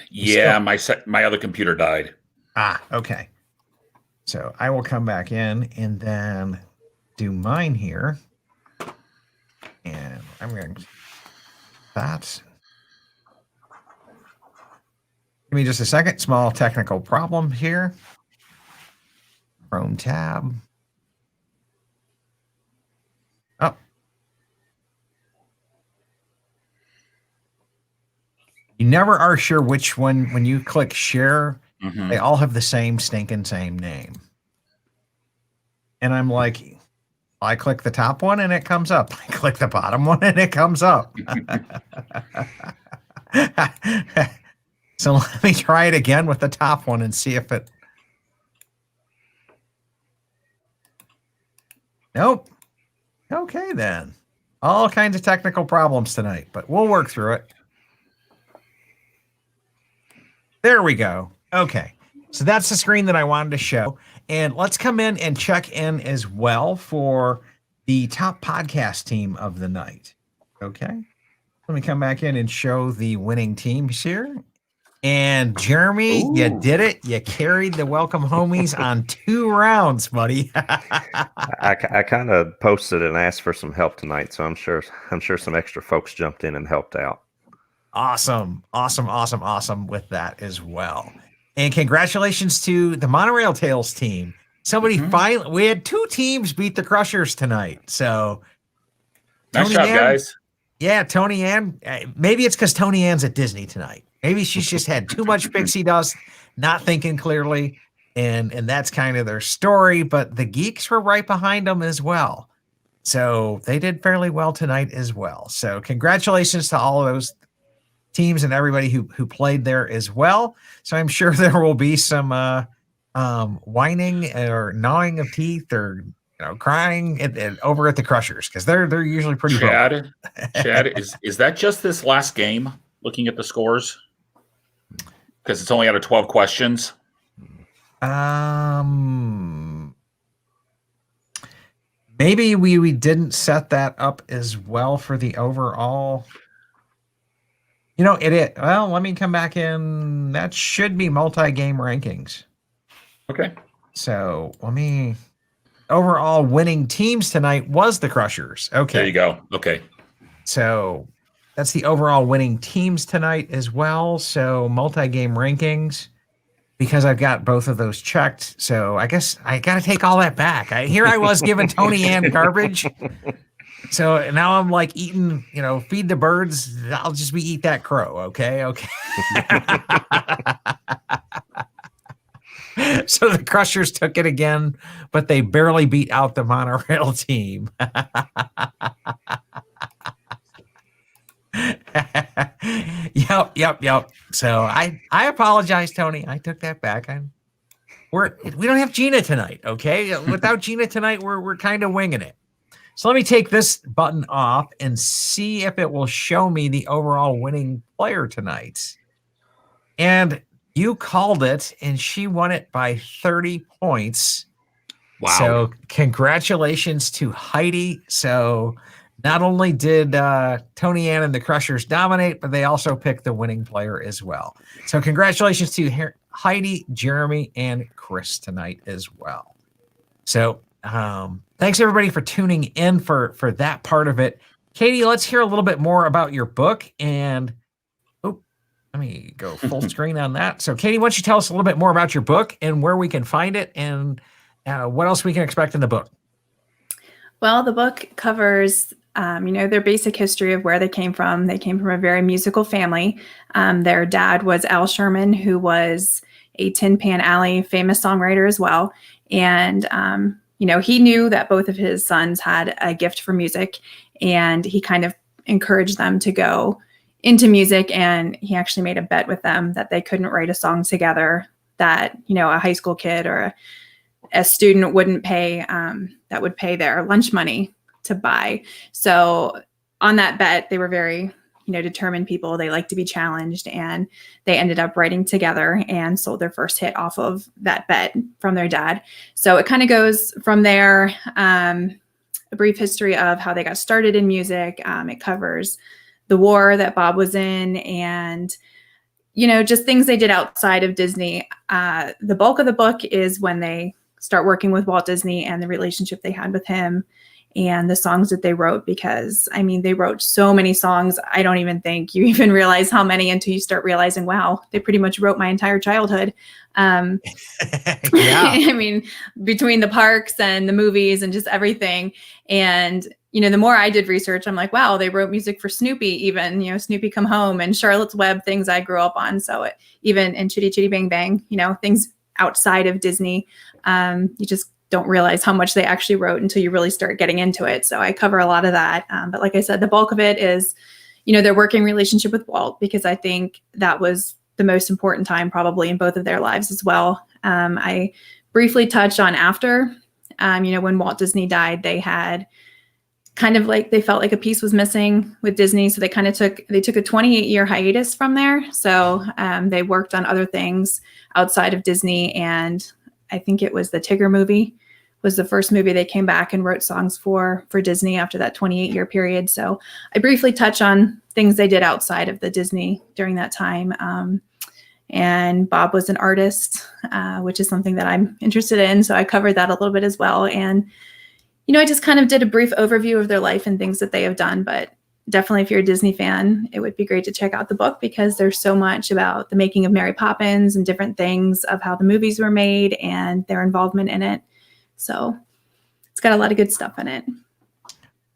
Yeah, my other computer died. Okay. So I will come back in and then do mine here. And I'm going to that. Give me just a second. Small technical problem here. Chrome tab. Oh. You never are sure which one, when you click share, they all have the same stinking same name. And I'm like, I click the top one and it comes up. I click the bottom one and it comes up. So let me try it again with the top one and see if it. Nope. Okay, then. All kinds of technical problems tonight, but we'll work through it. There we go. Okay. So that's the screen that I wanted to show. And let's come in and check in as well for the top podcast team of the night. Okay. Let me come back in and show the winning teams here. And Jeremy, you did it. You carried the Welcome Homies on 2 rounds, buddy. I kind of posted and asked for some help tonight, so I'm sure some extra folks jumped in and helped out. Awesome with that as well. And congratulations to the Monorail Tales team. Somebody finally, we had 2 teams beat the Crushers tonight. So nice job, guys. Yeah, Tony Ann. Maybe it's because Tony Ann's at Disney tonight. Maybe she's just had too much pixie dust, not thinking clearly, and that's kind of their story. But the geeks were right behind them as well. So they did fairly well tonight as well. So congratulations to all of those teams and everybody who played there as well. So I'm sure there will be some whining or gnawing of teeth or crying over at the Crushers because they're usually pretty. Chad, is that just this last game? Looking at the scores, because it's only out of 12 questions. Maybe we didn't set that up as well for the overall. Well, let me come back in. That should be multi-game rankings. Okay. So overall winning teams tonight was the Crushers. Okay. There you go. Okay. So that's the overall winning teams tonight as well. So multi-game rankings, because I've got both of those checked. So I guess I got to take all that back. Here I was giving Tony Ann garbage. So now I'm like eating, feed the birds. I'll just be eat that crow. Okay. So the Crushers took it again, but they barely beat out the Monorail team. Yep. So I apologize, Tony. I took that back. We don't have Gina tonight. Okay. Without Gina tonight, we're kind of winging it. So let me take this button off and see if it will show me the overall winning player tonight. And you called it, and she won it by 30 points. Wow. So congratulations to Heidi. So not only did Tony Ann and the Crushers dominate, but they also picked the winning player as well. So congratulations to Heidi, Jeremy, and Chris tonight as well. So thanks everybody for tuning in for that part of it. Katie, let's hear a little bit more about your book. And let me go full screen on that. So Katie, why don't you tell us a little bit more about your book and where we can find it and what else we can expect in the book? Well, the book covers their basic history of where they came from. They came from a very musical family. Their dad was Al Sherman, who was a Tin Pan Alley famous songwriter as well. And, he knew that both of his sons had a gift for music, and he kind of encouraged them to go into music. And he actually made a bet with them that they couldn't write a song together that, a high school kid or a student wouldn't pay, that would pay their lunch money to buy. So on that bet, they were very, determined people. They like to be challenged, and they ended up writing together and sold their first hit off of that bet from their dad. So it kind of goes from there. A brief history of how they got started in music. It covers the war that Bob was in, and just things they did outside of Disney. The bulk of the book is when they start working with Walt Disney and the relationship they had with him and the songs that they wrote, because I mean, they wrote so many songs. I don't even think you even realize how many until you start realizing, wow, they pretty much wrote my entire childhood. Yeah. I mean, between the parks and the movies and just everything. And, you know, the more I did research, I'm like, wow, they wrote music for Snoopy, even, you know, Snoopy Come Home and Charlotte's Web, things I grew up on. So even in Chitty Chitty Bang Bang, you know, things outside of Disney, you just don't realize how much they actually wrote until you really start getting into it. So I cover a lot of that. But like I said, the bulk of it is, you know, their working relationship with Walt, because I think that was the most important time probably in both of their lives as well. I briefly touched on after, you know, when Walt Disney died, they had kind of like, they felt like a piece was missing with Disney. So they kind of took a 28-year hiatus from there. So they worked on other things outside of Disney. And I think it was the Tigger movie was the first movie they came back and wrote songs for Disney after that 28-year period. So I briefly touch on things they did outside of the Disney during that time. And Bob was an artist, which is something that I'm interested in. So I covered that a little bit as well. And, you know, I just kind of did a brief overview of their life and things that they have done. But definitely, if you're a Disney fan, it would be great to check out the book, because there's so much about the making of Mary Poppins and different things of how the movies were made and their involvement in it. So it's got a lot of good stuff in it.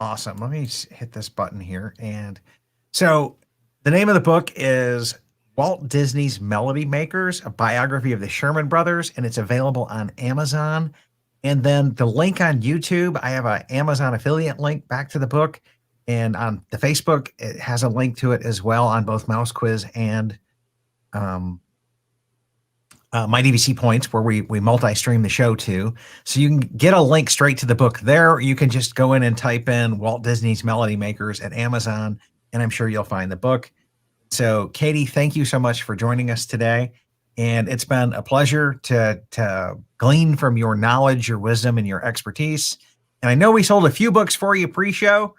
Awesome. Let me hit this button here. And so the name of the book is Walt Disney's Melody Makers, a biography of the Sherman brothers, and it's available on Amazon. And then the link on YouTube, I have an Amazon affiliate link back to the book. And on the Facebook, it has a link to it as well on both Mouse Quiz and My DVC Points, where we multi-stream the show to. So you can get a link straight to the book there. You can just go in and type in Walt Disney's Melody Makers at Amazon, and I'm sure you'll find the book. So Katie, thank you so much for joining us today. And it's been a pleasure to glean from your knowledge, your wisdom, and your expertise. And I know we sold a few books for you pre-show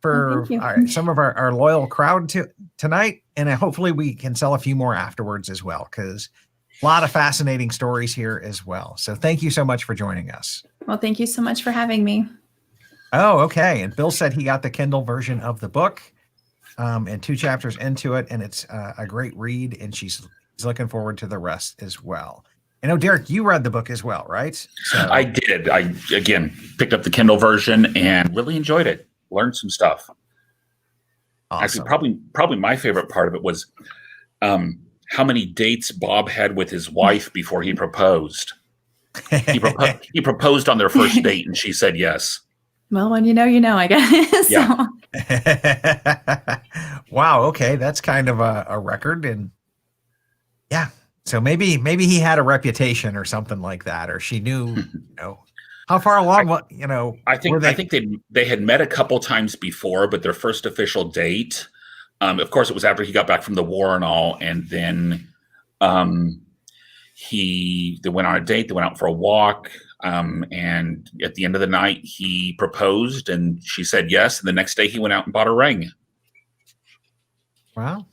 for some of our loyal crowd tonight. And hopefully we can sell a few more afterwards as well, because a lot of fascinating stories here as well. So thank you so much for joining us. Well, thank you so much for having me. Oh, okay. And Bill said he got the Kindle version of the book and 2 chapters into it. And it's a great read. And he's looking forward to the rest as well. I know, Derek, you read the book as well, right? So I did. I, again, picked up the Kindle version and really enjoyed it. Learned some stuff. Awesome. Actually, probably my favorite part of it was how many dates Bob had with his wife before he proposed. He proposed on their first date, and she said yes. Well, when you know, I guess. Yeah. Wow. Okay, that's kind of a record, and yeah. So maybe he had a reputation or something like that, or she knew. How far along? I think they had met a couple times before, but their first official date. Of course, it was after he got back from the war and all, and then they went on a date. They went out for a walk, and at the end of the night, he proposed, and she said yes. And the next day, he went out and bought a ring. Wow,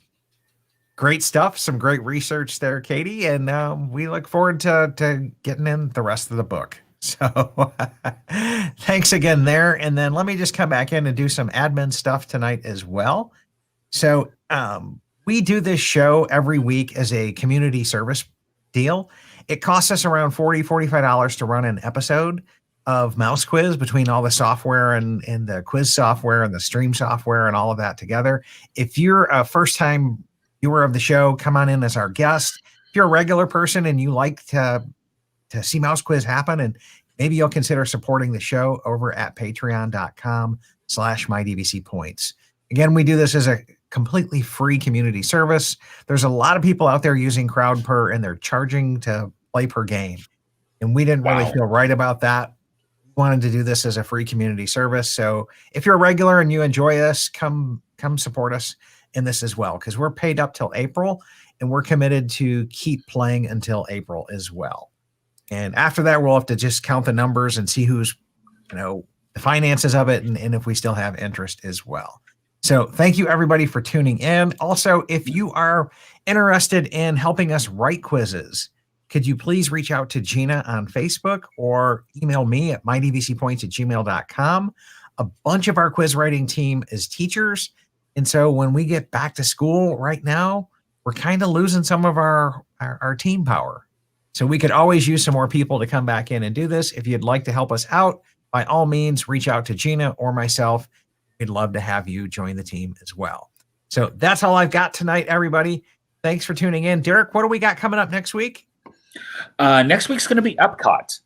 great stuff! Some great research there, Katie, and we look forward to getting in the rest of the book. So thanks again there, and then let me just come back in and do some admin stuff tonight as well. So we do this show every week as a community service deal. It costs us around $45 to run an episode of Mouse Quiz, between all the software and the quiz software and the stream software and all of that together. If you're a first-time viewer of the show, come on in as our guest. If you're a regular person and you like to see Mouse Quiz happen, and maybe you'll consider supporting the show over at patreon.com/mydvcpoints. Again, we do this as a completely free community service. There's a lot of people out there using CrowdPer, and they're charging to play per game. And we didn't really feel right about that. We wanted to do this as a free community service. So if you're a regular and you enjoy this, come support us in this as well, because we're paid up till April, and we're committed to keep playing until April as well. And after that, we'll have to just count the numbers and see who's, the finances of it, and if we still have interest as well. So thank you, everybody, for tuning in. Also, if you are interested in helping us write quizzes, could you please reach out to Gina on Facebook or email me at mydvcpoints@gmail.com. A bunch of our quiz writing team is teachers. And so when we get back to school right now, we're kind of losing some of our team power. So we could always use some more people to come back in and do this. If you'd like to help us out, by all means, reach out to Gina or myself. We'd love to have you join the team as well. So that's all I've got tonight, everybody. Thanks for tuning in. Derek, what do we got coming up next week? Next week's going to be Epcot.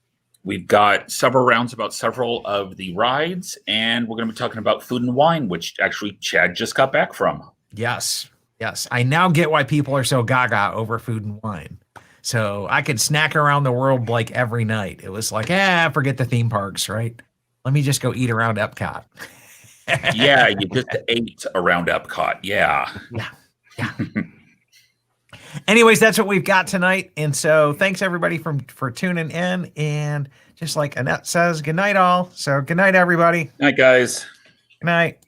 We've got several rounds about several of the rides, and we're going to be talking about food and wine, which actually Chad just got back from. Yes. I now get why people are so gaga over food and wine. So I could snack around the world like every night. It was like, forget the theme parks, right? Let me just go eat around Epcot. Yeah, you just ate around Epcot. Yeah. Anyways, that's what we've got tonight. And so thanks everybody for tuning in. And just like Annette says, good night all. So good night, everybody. Night, guys. Good night.